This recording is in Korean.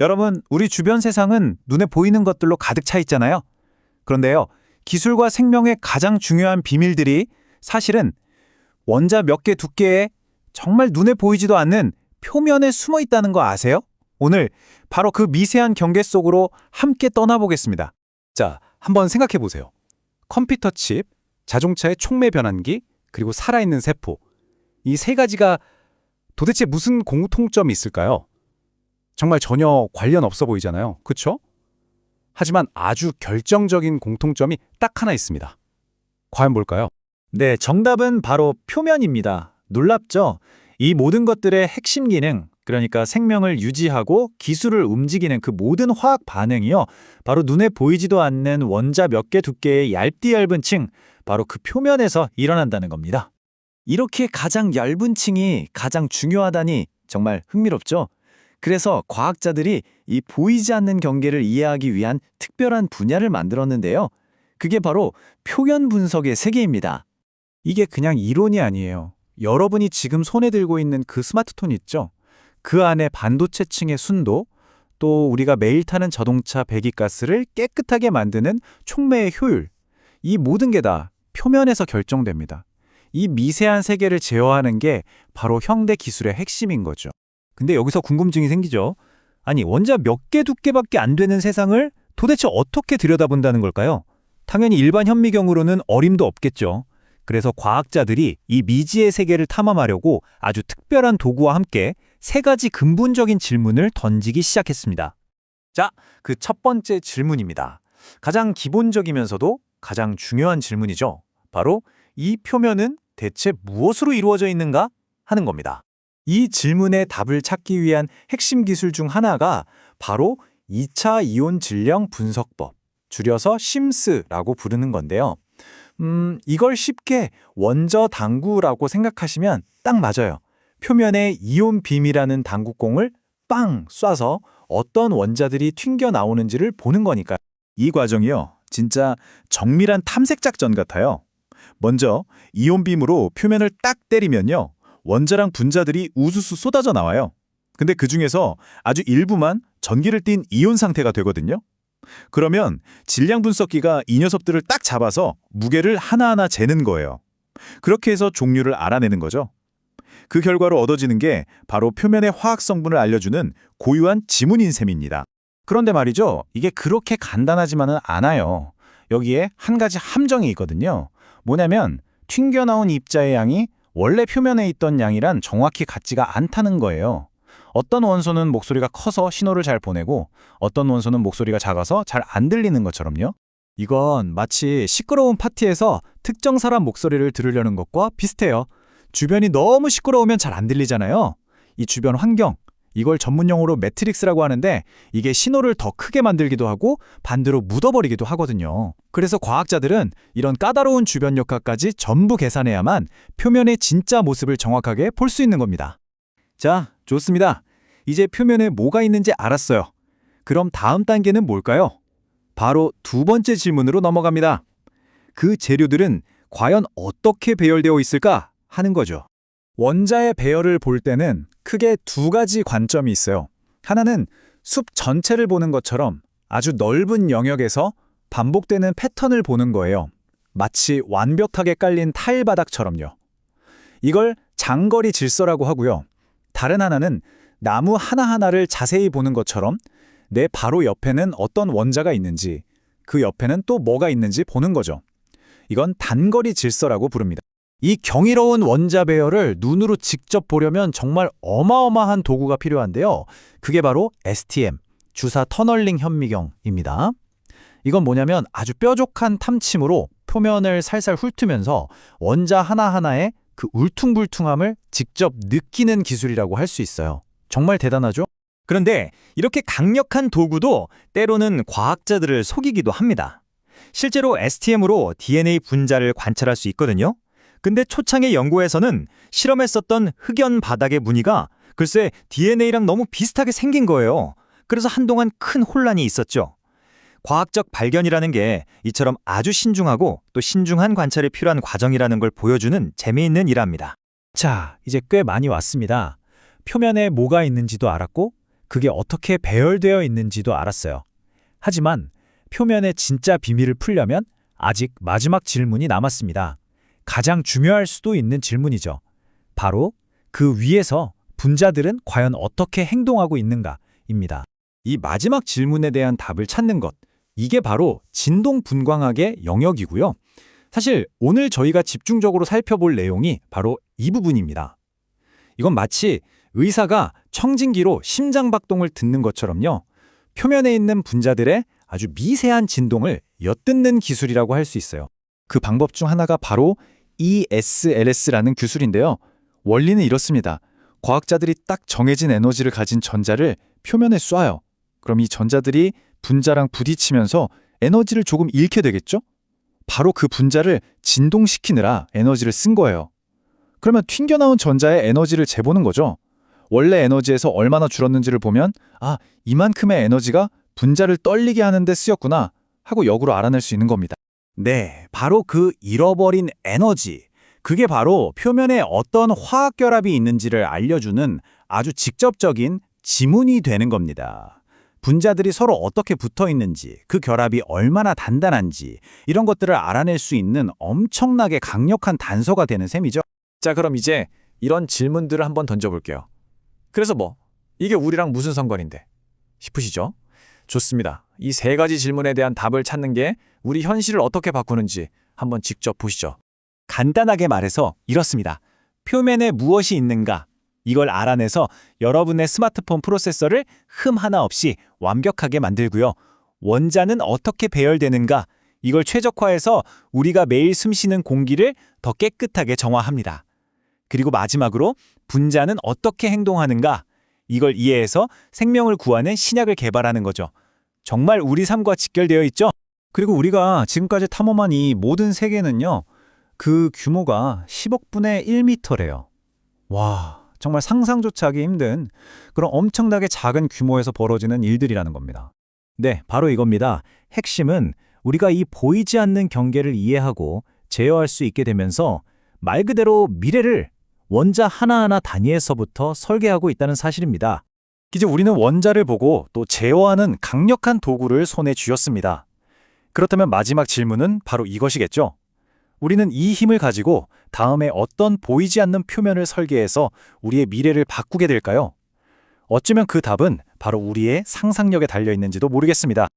여러분, 우리 주변 세상은 눈에 보이는 것들로 가득 차 있잖아요. 그런데요, 기술과 생명의 가장 중요한 비밀들이 사실은 원자 몇 개 두께에 정말 눈에 보이지도 않는 표면에 숨어 있다는 거 아세요? 오늘 바로 그 미세한 경계 속으로 함께 떠나보겠습니다. 자, 한번 생각해 보세요. 컴퓨터 칩, 자동차의 촉매 변환기, 그리고 살아있는 세포. 이 세 가지가 도대체 무슨 공통점이 있을까요? 정말 전혀 관련 없어 보이잖아요. 그렇죠? 하지만 아주 결정적인 공통점이 딱 하나 있습니다. 과연 뭘까요? 네, 정답은 바로 표면입니다. 놀랍죠? 이 모든 것들의 핵심 기능, 그러니까 생명을 유지하고 기술을 움직이는 그 모든 화학 반응이요. 바로 눈에 보이지도 않는 원자 몇 개 두께의 얇디 얇은 층, 바로 그 표면에서 일어난다는 겁니다. 이렇게 가장 얇은 층이 가장 중요하다니 정말 흥미롭죠? 그래서 과학자들이 이 보이지 않는 경계를 이해하기 위한 특별한 분야를 만들었는데요. 그게 바로 표면 분석의 세계입니다. 이게 그냥 이론이 아니에요. 여러분이 지금 손에 들고 있는 그 스마트폰 있죠? 그 안에 반도체층의 순도, 또 우리가 매일 타는 자동차 배기가스를 깨끗하게 만드는 촉매의 효율, 이 모든 게 다 표면에서 결정됩니다. 이 미세한 세계를 제어하는 게 바로 현대 기술의 핵심인 거죠. 근데 여기서 궁금증이 생기죠. 아니, 원자 몇 개 두께밖에 안 되는 세상을 도대체 어떻게 들여다본다는 걸까요? 당연히 일반 현미경으로는 어림도 없겠죠. 그래서 과학자들이 이 미지의 세계를 탐험하려고 아주 특별한 도구와 함께 세 가지 근본적인 질문을 던지기 시작했습니다. 자, 그 첫 번째 질문입니다. 가장 기본적이면서도 가장 중요한 질문이죠. 바로 이 표면은 대체 무엇으로 이루어져 있는가 하는 겁니다. 이 질문의 답을 찾기 위한 핵심 기술 중 하나가 바로 2차 이온 질량 분석법, 줄여서 심스라고 부르는 건데요. 이걸 쉽게 원저 당구라고 생각하시면 딱 맞아요. 표면에 이온 빔이라는 당구공을 빵 쏴서 어떤 원자들이 튕겨 나오는지를 보는 거니까요. 이 과정이요, 진짜 정밀한 탐색 작전 같아요. 먼저 이온 빔으로 표면을 딱 때리면요, 원자랑 분자들이 우수수 쏟아져 나와요. 근데 그 중에서 아주 일부만 전기를 띤 이온 상태가 되거든요. 그러면 질량 분석기가 이 녀석들을 딱 잡아서 무게를 하나하나 재는 거예요. 그렇게 해서 종류를 알아내는 거죠. 그 결과로 얻어지는 게 바로 표면의 화학 성분을 알려주는 고유한 지문인 셈입니다. 그런데 말이죠, 이게 그렇게 간단하지만은 않아요. 여기에 한 가지 함정이 있거든요. 뭐냐면 튕겨나온 입자의 양이 원래 표면에 있던 양이란 정확히 같지가 않다는 거예요. 어떤 원소는 목소리가 커서 신호를 잘 보내고 어떤 원소는 목소리가 작아서 잘 안 들리는 것처럼요. 이건 마치 시끄러운 파티에서 특정 사람 목소리를 들으려는 것과 비슷해요. 주변이 너무 시끄러우면 잘 안 들리잖아요. 이 주변 환경, 이걸 전문용어로 매트릭스라고 하는데 이게 신호를 더 크게 만들기도 하고 반대로 묻어버리기도 하거든요. 그래서 과학자들은 이런 까다로운 주변 역학까지 전부 계산해야만 표면의 진짜 모습을 정확하게 볼 수 있는 겁니다. 자, 좋습니다. 이제 표면에 뭐가 있는지 알았어요. 그럼 다음 단계는 뭘까요? 바로 두 번째 질문으로 넘어갑니다. 그 재료들은 과연 어떻게 배열되어 있을까 하는 거죠. 원자의 배열을 볼 때는 크게 두 가지 관점이 있어요. 하나는 숲 전체를 보는 것처럼 아주 넓은 영역에서 반복되는 패턴을 보는 거예요. 마치 완벽하게 깔린 타일 바닥처럼요. 이걸 장거리 질서라고 하고요. 다른 하나는 나무 하나하나를 자세히 보는 것처럼 내 바로 옆에는 어떤 원자가 있는지, 그 옆에는 또 뭐가 있는지 보는 거죠. 이건 단거리 질서라고 부릅니다. 이 경이로운 원자 배열을 눈으로 직접 보려면 정말 어마어마한 도구가 필요한데요. 그게 바로 STM, 주사 터널링 현미경입니다. 이건 뭐냐면 아주 뾰족한 탐침으로 표면을 살살 훑으면서 원자 하나하나의 그 울퉁불퉁함을 직접 느끼는 기술이라고 할 수 있어요. 정말 대단하죠? 그런데 이렇게 강력한 도구도 때로는 과학자들을 속이기도 합니다. 실제로 STM으로 DNA 분자를 관찰할 수 있거든요. 근데 초창의 연구에서는 실험했었던 흑연 바닥의 무늬가 글쎄 DNA랑 너무 비슷하게 생긴 거예요. 그래서 한동안 큰 혼란이 있었죠. 과학적 발견이라는 게 이처럼 아주 신중하고 또 신중한 관찰이 필요한 과정이라는 걸 보여주는 재미있는 일화입니다. 자, 이제 꽤 많이 왔습니다. 표면에 뭐가 있는지도 알았고 그게 어떻게 배열되어 있는지도 알았어요. 하지만 표면의 진짜 비밀을 풀려면 아직 마지막 질문이 남았습니다. 가장 중요할 수도 있는 질문이죠. 바로 그 위에서 분자들은 과연 어떻게 행동하고 있는가입니다. 이 마지막 질문에 대한 답을 찾는 것, 이게 바로 진동 분광학의 영역이고요. 사실 오늘 저희가 집중적으로 살펴볼 내용이 바로 이 부분입니다. 이건 마치 의사가 청진기로 심장박동을 듣는 것처럼요. 표면에 있는 분자들의 아주 미세한 진동을 엿듣는 기술이라고 할 수 있어요. 그 방법 중 하나가 바로 ESLS라는 기술인데요. 원리는 이렇습니다. 과학자들이 딱 정해진 에너지를 가진 전자를 표면에 쏴요. 그럼 이 전자들이 분자랑 부딪히면서 에너지를 조금 잃게 되겠죠? 바로 그 분자를 진동시키느라 에너지를 쓴 거예요. 그러면 튕겨나온 전자의 에너지를 재보는 거죠. 원래 에너지에서 얼마나 줄었는지를 보면 이만큼의 에너지가 분자를 떨리게 하는 데 쓰였구나 하고 역으로 알아낼 수 있는 겁니다. 네, 바로 그 잃어버린 에너지. 그게 바로 표면에 어떤 화학 결합이 있는지를 알려주는 아주 직접적인 지문이 되는 겁니다. 분자들이 서로 어떻게 붙어 있는지, 그 결합이 얼마나 단단한지 이런 것들을 알아낼 수 있는 엄청나게 강력한 단서가 되는 셈이죠. 자, 그럼 이제 이런 질문들을 한번 던져볼게요. 그래서 이게 우리랑 무슨 상관인데? 싶으시죠? 좋습니다. 이 세 가지 질문에 대한 답을 찾는 게 우리 현실을 어떻게 바꾸는지 한번 직접 보시죠. 간단하게 말해서 이렇습니다. 표면에 무엇이 있는가? 이걸 알아내서 여러분의 스마트폰 프로세서를 흠 하나 없이 완벽하게 만들고요. 원자는 어떻게 배열되는가? 이걸 최적화해서 우리가 매일 숨쉬는 공기를 더 깨끗하게 정화합니다. 그리고 마지막으로 분자는 어떻게 행동하는가? 이걸 이해해서 생명을 구하는 신약을 개발하는 거죠. 정말 우리 삶과 직결되어 있죠? 그리고 우리가 지금까지 탐험한 이 모든 세계는요. 그 규모가 10억 분의 1m래요. 와, 정말 상상조차 하기 힘든 그런 엄청나게 작은 규모에서 벌어지는 일들이라는 겁니다. 네, 바로 이겁니다. 핵심은 우리가 이 보이지 않는 경계를 이해하고 제어할 수 있게 되면서 말 그대로 미래를 원자 하나하나 단위에서부터 설계하고 있다는 사실입니다. 이제 우리는 원자를 보고 또 제어하는 강력한 도구를 손에 쥐었습니다. 그렇다면 마지막 질문은 바로 이것이겠죠. 우리는 이 힘을 가지고 다음에 어떤 보이지 않는 표면을 설계해서 우리의 미래를 바꾸게 될까요? 어쩌면 그 답은 바로 우리의 상상력에 달려 있는지도 모르겠습니다.